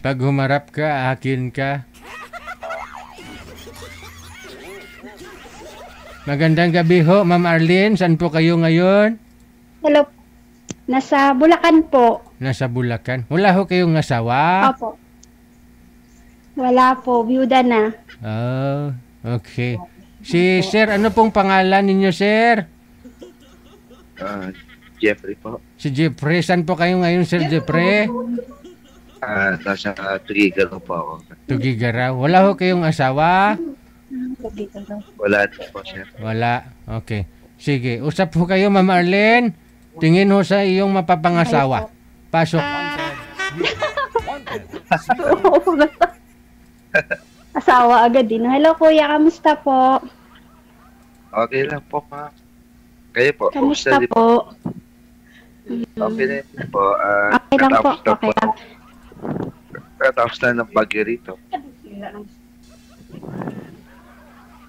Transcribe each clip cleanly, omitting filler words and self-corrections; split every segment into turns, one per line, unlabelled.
Pag humarap ka, akin ka. Magandang gabi ho, Ma'am Arlene. Saan po kayo ngayon?
Hello. Nasa Bulacan po.
Nasa Bulacan. Wala ho kayong asawa?
Opo. Wala po. Byuda na.
Oh, okay. Si Sir, ano pong pangalan ninyo, Sir?
Jeffrey po.
Si Jeffrey. Saan po kayo ngayon, Sir Jeffrey?
Nasa Trigger po ako.
Tugigaraw. Wala ho kayong asawa?
Wala po, sir.
Wala. Okay. Sige. Usap ho kayo, Ma'am Arlene. Tingin ho sa iyong mapapangasawa. Pasok.
Asawa agad din. Hello kuya, kamusta po?
Okay lang po, ma'am. Kayo po.
Kamusta
din
po?
Okay na yun po.
Okay lang po. Okay lang.
Katapos na ng bagyo rito.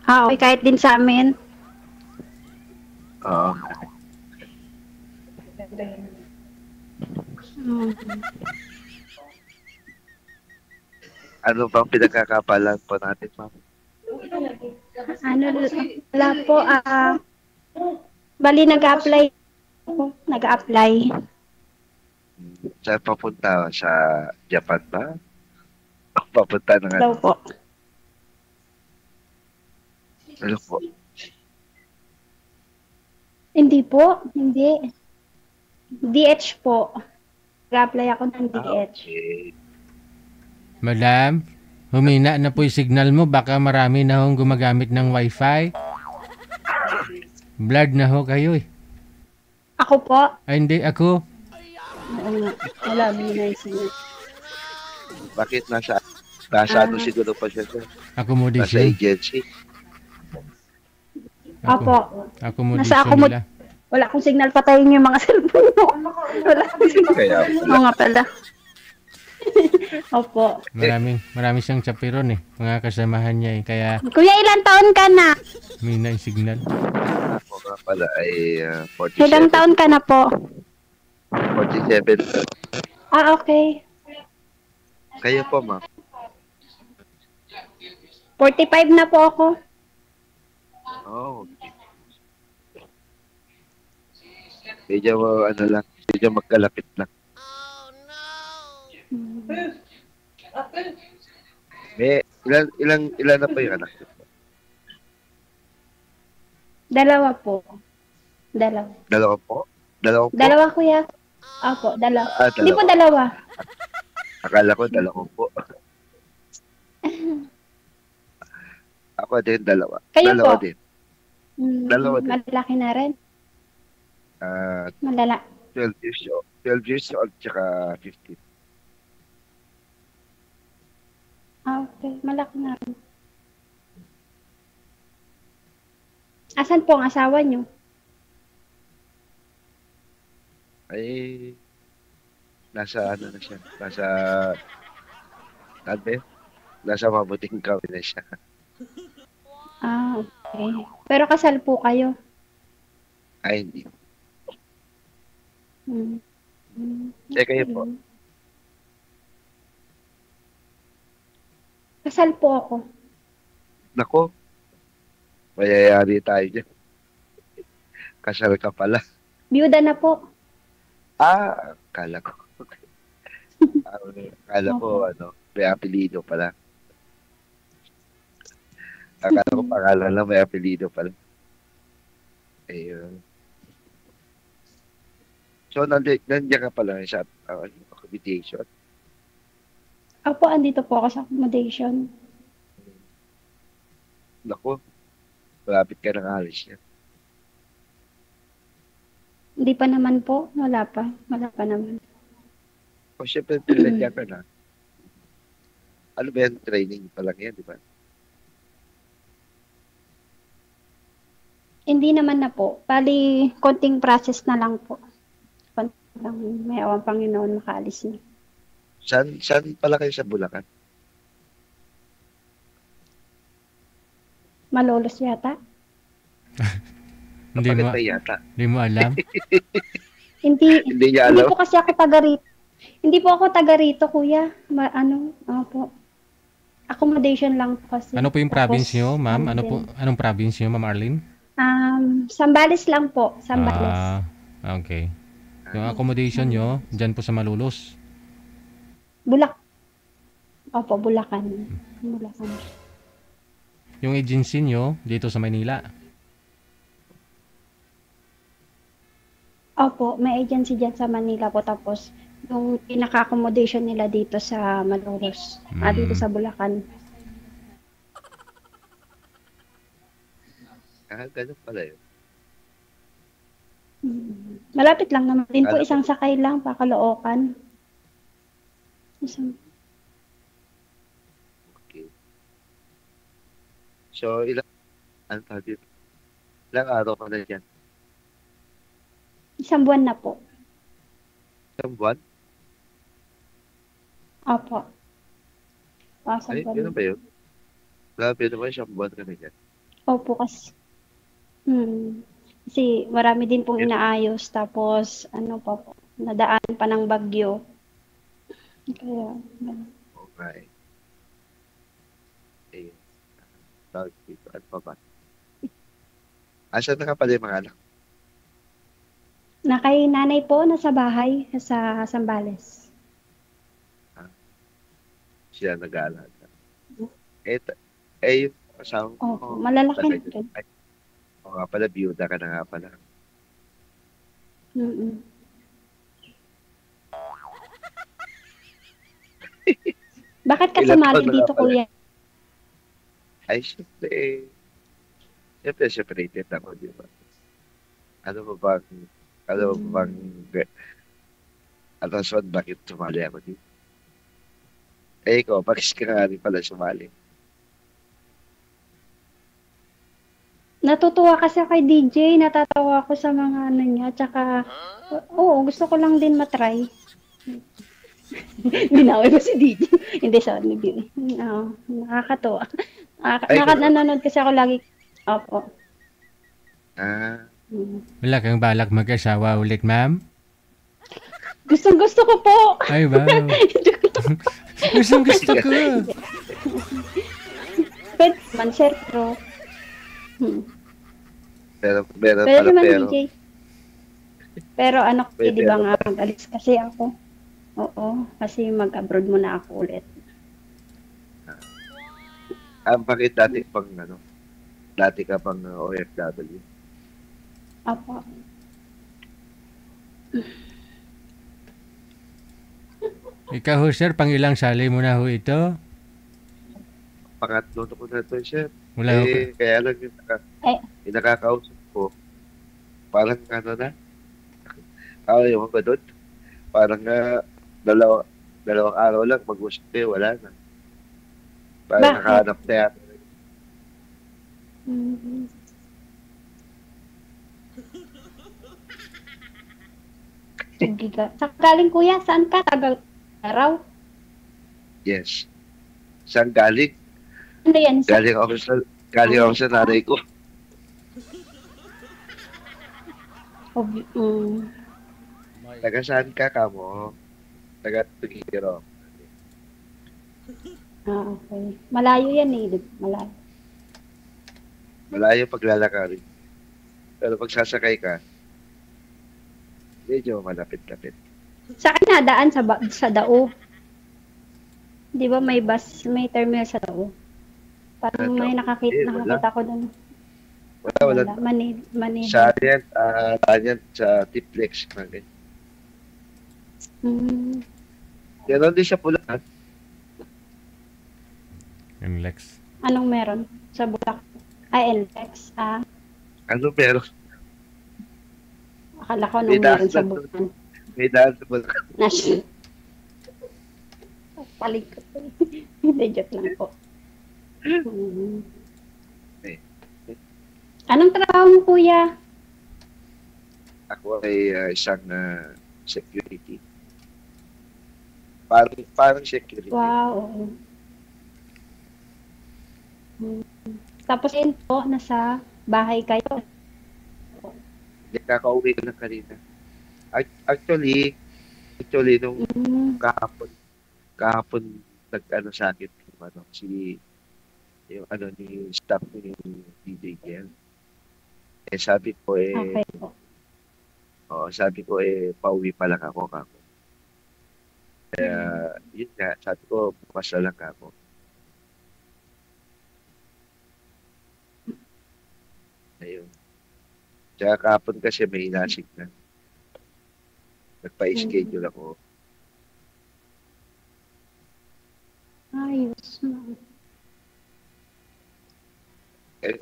Okay. Kahit din sa amin.
Oo. Ano bang pinagkakapalan po natin, ma'am?
Wala po. Bali, nag-apply. Nag-apply.
Saan papunta? Sa Japan ba? Papunta na nga.
Daw po.
Ano po?
Hindi po. Hindi. DH po. Nag-apply ako ng DH.
Okay.
Madam, humina na po yung signal mo. Baka marami na hong gumagamit ng wifi. Blood na ho kayo eh.
Ako po.
Ay, hindi. Ako.
Wala, na yung signal.
Bakit nasa ano siguro pa siya, sir? Nasa
Accommodation.
agency.
Opo.
Accommodation
Nasa
nila.
Wala akong signal, patayin yung mga cellphone mo. Wala akong signal.
Kaya
Oo nga pala. Opo.
Marami siyang chaperon eh. Mga kasamahan niya eh. Kaya
Kuya, ilang taon ka na?
humina yung signal.
ako nga pala ay 47.
Ilang taon ka na po?
47.
Okay.
Kayo po, ma'am.
45 na po ako.
Oh. Medyo ano lang, medyo magkalapit lang. May ilan na pa yung anak niyo?
Dalawa po. Dalawa.
Dalawa po? Dalawa po?
Dalawa, kuya. Opo, dalawa.
Dalawa.
Hindi po dalawa.
Akala ko dalawa po. Ako din, dalawa.
Kayo
dalawa
po?
din. Dalawa din.
Malaki na rin. Malala.
12 years old, tsaka 15.
Okay, malaki na rin. Asan po ang asawa niyo?
Ay, nasa ano na siya? Nasa mabuting kawin na siya.
Okay. Pero kasal po kayo?
Ay, hindi. Kayo po?
Kasal po ako.
Nako, mayayari tayo dyan. Kasal ka pala.
Byuda na po.
Kala ko. Kala ko, may apelido pala. Akala ko pangalan lang, may apelido pala. Ayun. So, nandiyan ka pala sa accommodation?
Opo, andito po ako sa accommodation.
Nako, malapit ka ng alis niya.
Hindi pa naman po. Wala pa. Wala pa naman.
O, syempre, pinagyan ka na. Ano ba yan? Training pa lang yan, di ba?
Hindi naman na po. Bali, konting process na lang po. Konting lang. May awang Panginoon makaalis niya.
Saan pala kayo sa Bulacan?
Malolos yata.
Hindi mo
Yata.
alam.
Hindi
Hindi niya
hindi
alam.
po kasi ako taga rito. Hindi po ako taga rito, kuya. Opo. Accommodation lang po kasi.
Ano po yung
Tapos,
province nyo, ma'am? Ano po,
din.
anong province nyo, ma'am Arlene?
Sambales lang po. Sambales.
Okay. Yung
Ah,
accommodation nyo, dyan po sa Malulos.
Opo, Bulacan. Bulacan.
Yung agency nyo, dito sa Maynila.
Opo, may agency dyan sa Manila po. Tapos, yung pinaka-accommodation nila dito sa Malolos. Dito
Mm.
sa Bulacan.
ganun pala yun.
Malapit lang naman din po.
Alam ko.
Isang sakay lang, Pakaloocan. Isang,
Okay. So, ano pa dito? Ilang araw ka na dyan?
isang buwan na po.
Isang buwan?
Opo. Isang
Ay,
buwan
yun
na.
ba yun? Grabe naman, isang buwan ka na dyan.
Opo, kasi marami din pong inaayos. Tapos, nadaan pa ng bagyo. Kaya,
Okay. Eh, tawag dito. Ano pa ba? Asan na ka pala yung mga anak?
na kay nanay po, nasa bahay, sa Sambales.
Siya nag-aalaga. Yung asawa mo.
Opo, malalaki na
taga-
rin.
Ay, oo nga pala, biyuda ka na nga pala.
Mm-mm. Bakit ka
Ilan
sumali
taon na
dito,
nga pala?
kuya?
Ay, siyempre, separated ako, di ba? Ano ba bang, ano ba bang, rason bakit sumali ako dito? Ikaw, bakit ka nga rin pala sumali?
Natutuwa kasi ako kay DJ, natatawa ako sa mga niya, tsaka, gusto ko lang din matry. Binawi ko si DJ. Hindi, sorry. Nakakatuwa. Nanonood kasi ako lagi. Opo.
Ah,
Wala kang balak mag-asawa ulit, ma'am?
Gusto ko po.
Ay, wow. Gusto ko.
Pwede man, sir, pero...
meron
Pwede
pala,
naman,
pero,
DJ. Pero
Pwede,
di ba
ano
nga, mag-alis kasi ako. Oo, kasi mag-abroad muna ako ulit.
bakit dati ka pang OFW?
Opo.
Ikaw ho, sir, pang ilang sali mo na ho ito?
Pangatlo na ko na ito, sir.
Wala ho.
Kaya lang
Eh.
yung nakakausap ko, parang na, ayaw ko doon. Parang dalawang araw lang, mag-usap wala na. Parang
Bakit?
nakahanap na yata.
Sige ka. Saan galing, kuya? Saan ka? Tagal-araw?
Yes. Saan galing?
Ano yan?
Galing ako sa nanay ko. Taga saan ka kamo? Taga Tugigiro.
Okay. Malayo yan eh. Malayo.
Malayo paglalakarin. Pero pag sasakay ka, medyo malapit-lapit.
Saan nadaan sa Dao? Di ba may may terminal sa Dao? Parang may nakakita ko doon.
Wala.
Manila.
Sa yan, sa Tiplex. Meron din sa Pulaan.
Yung Lex.
Anong meron? Sa Bulacan? NLEX.
Ano meron?
Akala ko anong meron sa Bulacan.
May daan sa Pulaan.
National. Palikot. Hindi, joke lang po. Anong trabaho mo, kuya?
Ako ay isang security. Parang security.
Wow. Tapos yun po, nasa bahay kayo.
Hindi, kakauwi ko lang kanina. Actually, Actually, nung
Mm.
kahapon nag-ano sa akin, yung ano ni staff ni DJ Kel. Sabi ko
Okay po.
pauwi pa lang ako kako. Kaya, yun nga, sabi ko, bukas na lang ako. Ayun. Tsaka kahapon kasi may inasik na. Nagpa-schedule ako.
Ayos.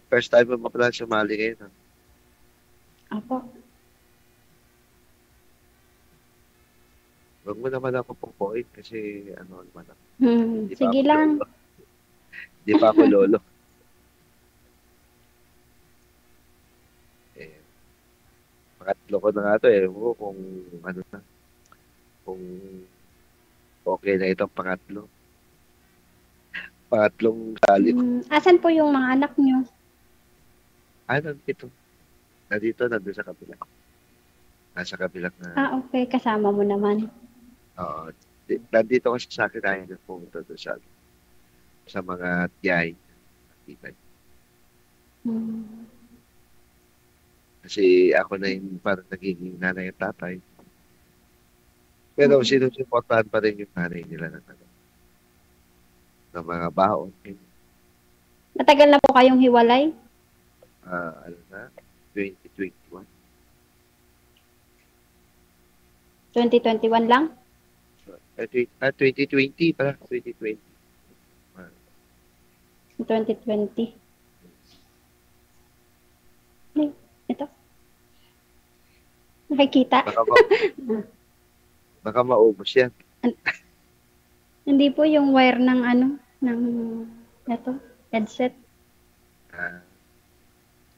First time mo pala sumali ngayon. Ha?
Apo.
Huwag mo naman ako pupuin kasi ano naman ako. Di pa
Sige
ako
lang.
lolo. Di pa ako lolo. Pangatlo ko na nga to eh. Ewan ko kung ano na. Kung okay na itong pangatlo. Pangatlong tali ko.
Asan po yung mga anak nyo?
Nandito. Nandun sa kabila. Nasa kabilang na.
Okay. Kasama mo naman.
Nandito kasi sa akin ayaw na pumunta doon sa mga tiyay. Kasi ako na yung parang nagiging nanay at tatay. Pero sinusuportahan pa rin yung nanay nila ng mga baon.
Matagal na po kayong hiwalay?
2021.
2021 lang?
2020 pala. 2020.
2020. Ito. Nakikita?
Baka maubos yan.
Hindi po yung wire ng ito, headset.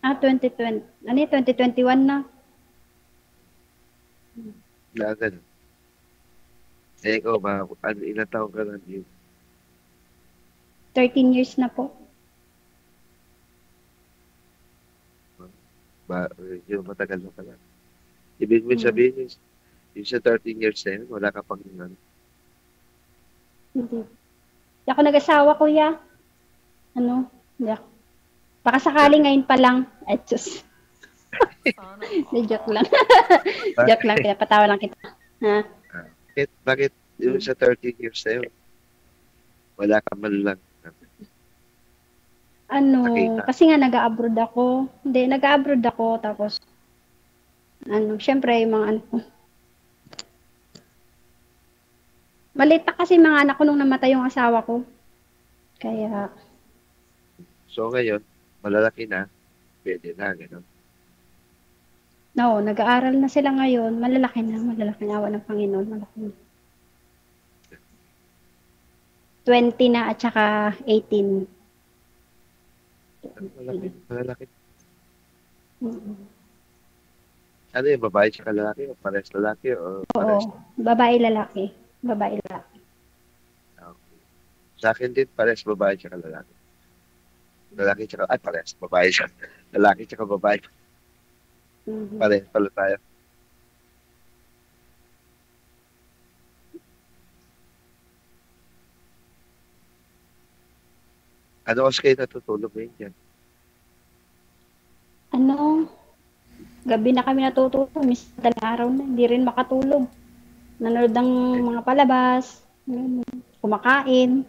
2020. 2021 na.
Ganun. Ikaw ba, ilang taon ka na yun?
13 years na po.
Yun, matagal na pala. Ibig mo sabihin, yung sa 13 years na yun, wala ka pang
Hindi. Hindi ako nag-asawa, kuya. Hindi ako. Baka sakali ngayon pa lang. Ay, Diyos. Joke lang. Joke lang, pinapatawa lang kita. Ha?
Bakit yung sa 13 years na yun, wala ka man lang nakita?
Kasi nga nag-abroad ako. Hindi, nag-abroad ako. Tapos, syempre, yung mga ko. Maliit pa kasi mga anak ko nung namatay yung asawa ko. Kaya,
so ngayon, malalaki na, pwede na, gano'n.
no, nag-aaral na sila ngayon. Malalaki na awa ng Panginoon. Malaki na. 20 na at saka 18.
Malalaki. Ano yung babae tsaka lalaki? O pares lalaki? O pares?
Oo, babae-lalaki. Babae-lalaki.
Okay. Sa akin din, pares babae tsaka lalaki. Lalaki tsaka, pares. Babae siya. Lalaki tsaka babae. Pares pala tayo. Ano kasi kayo natutulog ngayon dyan?
Gabi na kami natutulog. Madaling araw na. Hindi rin makatulog. Nanonood ng mga palabas. Kumakain.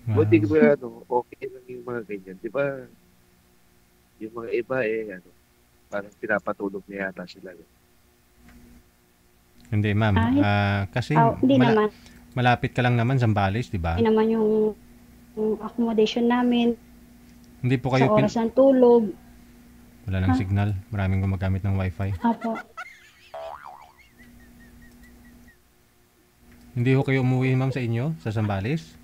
Buti ba, okay lang yung mga ganyan. Di ba, yung mga iba parang pinapatulog niya yata sila.
Hindi, ma'am. Kasi
hindi naman.
malapit ka lang naman sa Zambales, di ba?
Hindi naman yung accommodation namin.
Hindi po kayo
sa oras ng tulog.
Wala nang signal. Maraming gumagamit ng wifi.
Apo.
Hindi ho kayo umuwi, ma'am, sa inyo? Sa Zambales?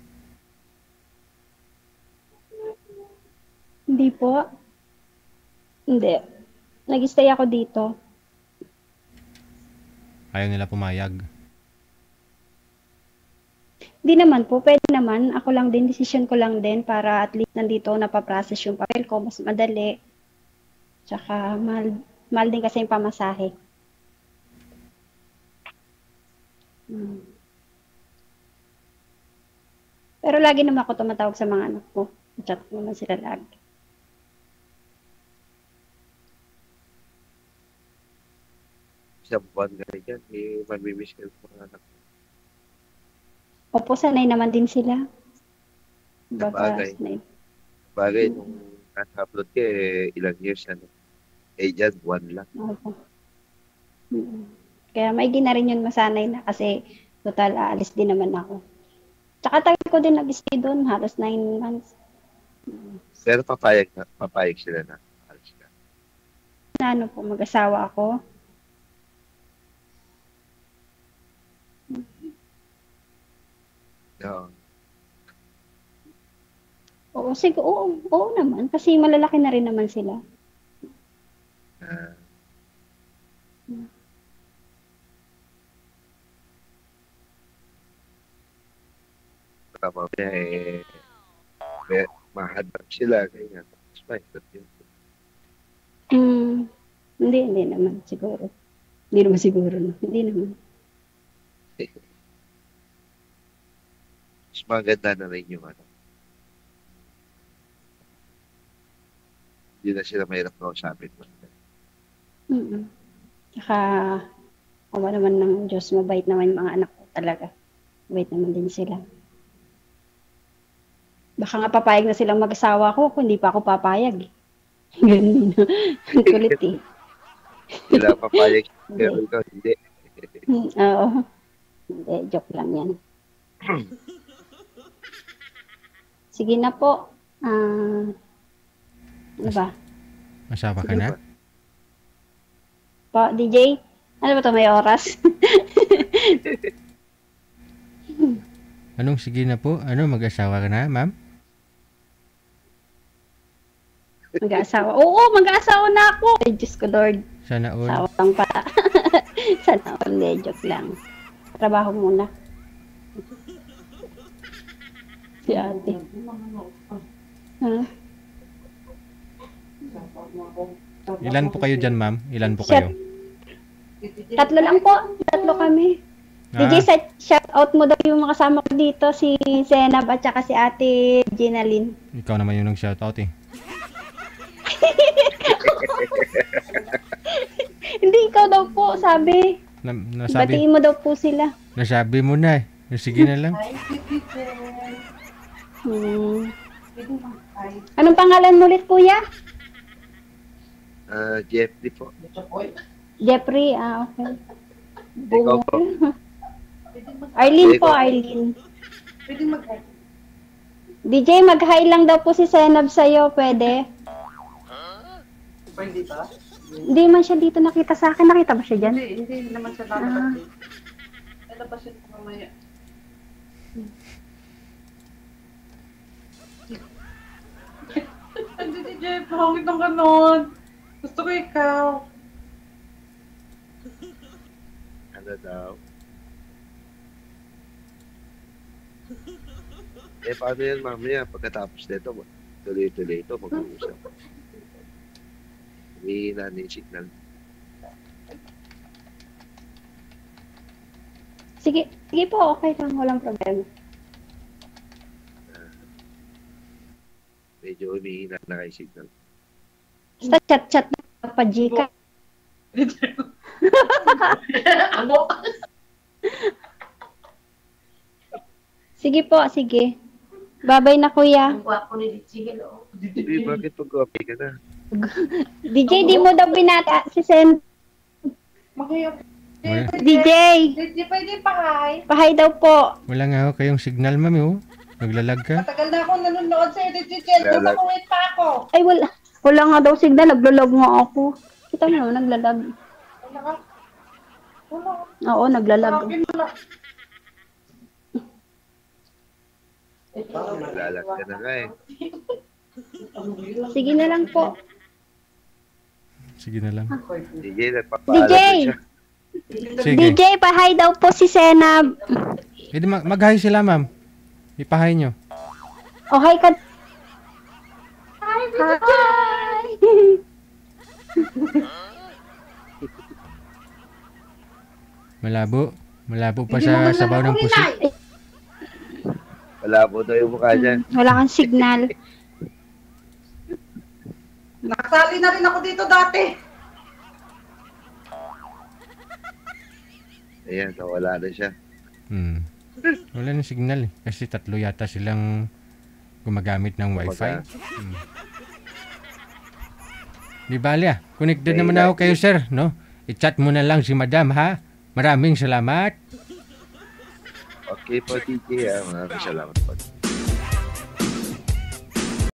Hindi po. Hindi. Nag-stay ako dito.
Ayaw nila pumayag.
Hindi naman po. Pwede naman. Ako lang din. Decision ko lang din para at least nandito napaprocess yung papel ko. Mas madali. Tsaka mahal din kasi yung pamasahe. Mm. Pero lagi naman ako tumatawag sa mga anak ko. Chat naman sila lagi.
Isang buwan ka dyan, mamimiss ka ng mga anak mo.
Opo, sanay naman din sila.
Bagay.
Sanay.
Bagay, nung nasa-upload ka, ilang years ano. Dyan, buwan lang.
Opo. Mm. Kaya maigi na rin yun, masanay na kasi total aalis din naman ako. Tsaka tagal ko din nag-stay doon, halos 9 months.
Pero papayag sila na. Alis ka.
Na ano po, mag-asawa ako.
Oo.
Oo naman, kasi malalaki na rin naman sila.
Ah, tama niya mahadap sila. Ganyan. Mas mahirap yun.
Hindi naman siguro. Hindi naman siguro, no? Hindi naman.
Mas maganda na rin yung ano. Hindi na sila mahirap kausapin mo.
Tsaka, awa naman ng Diyos, mabait naman yung mga anak ko talaga. Mabait naman din sila. Baka nga papayag na silang mag-asawa ko kung hindi pa ako papayag. Ganun. Ang kulit eh.
Sila papayag, pero ikaw hindi.
Oo. Hindi, joke lang yan. Sige na po. Ano ba?
Asawa ka
Sige
na?
pa.
Po, DJ? Ano ba ito, may oras?
Anong sige na po? Ano, mag-asawa ka na, ma'am?
Mag-aasawa. Oo, mag-aasawa na ako. Ay, Diyos ko, Lord.
Sana all.
Asawa lang pala. Sana all. Hindi, joke lang. Trabaho muna. Si ate. Ha?
Ilan po kayo dyan, ma'am? Ilan po
Shut-
kayo?
Tatlo lang po. Tatlo kami. DJ, shout out mo daw yung mga kasama ko dito, si Zenab at saka si ate Ginalyn.
Ikaw naman yung nag-shoutout eh.
Hindi, ikaw daw po, sabi.
Nasabi,
Batiin mo daw po sila.
nasabi mo na eh. Sige na lang.
Anong pangalan mo ulit, kuya?
Jeffrey po.
Jeffrey, okay.
Ikaw po.
Arlene po, Arlene. DJ, mag-hi lang daw po si Senab sa'yo, pwede?
Pwede ba?
Hindi man siya dito nakita sa akin. Nakita ba siya dyan?
Hindi naman siya lalabas eh. Lalabas siya mamaya. Hindi si Jeff, pangit ng ganon. Gusto ko ikaw.
Ano daw? Paano yan mamaya? Pagkatapos nito, tuloy-tuloy ito, mag-uusap. Humihina na yung signal.
Sige po, okay lang. Walang problema.
Medyo humihina na kayo signal.
Basta chat-chat na pa, Gika.
Ano?
Sige po, sige. Babay na, kuya.
Ang gwapo ni Litsi, hello.
Hindi, bakit pag-copy ka na?
DJ, di mo daw binata si Sen.
Makaya.
DJ,
Litsi, pwede pa kay.
pahay daw po.
Wala nga ako kayong signal, ma'am eh. Oh. Naglalag ka.
Matagal na akong nanonood sa'yo, Litsi, Chel. Tumakuwit pa ako.
Ay, wala. Wala nga daw signal. Naglalag nga ako. Kita mo, naglalag.
Wala ka. Wala.
Oo, naglalag.
Akin mo lang.
Lalag ka na nga eh.
Sige na lang po.
Sige na lang.
DJ, nagpapaalam
DJ!
na siya.
Sige.
DJ, pahay daw po si Senab.
Pwede mag-hi sila, ma'am. Ipahay nyo.
Oh, hi ka. Hi!
Malabo. Malabo pa
Hindi mo
sa
man
sabaw
lang
ng
ako
pusit.
nilay.
Wala po daw yung mukha niya.
Wala kang signal.
Nakasali na rin ako dito dati.
Ayan, nawala na siya.
Wala ng signal eh. Kasi tatlo yata silang gumagamit ng wifi. Di bali ah. Connected naman ako kayo sir, no? I-chat mo na lang si madam ha. Maraming salamat.
Okay po, TJ. Maraming salamat po.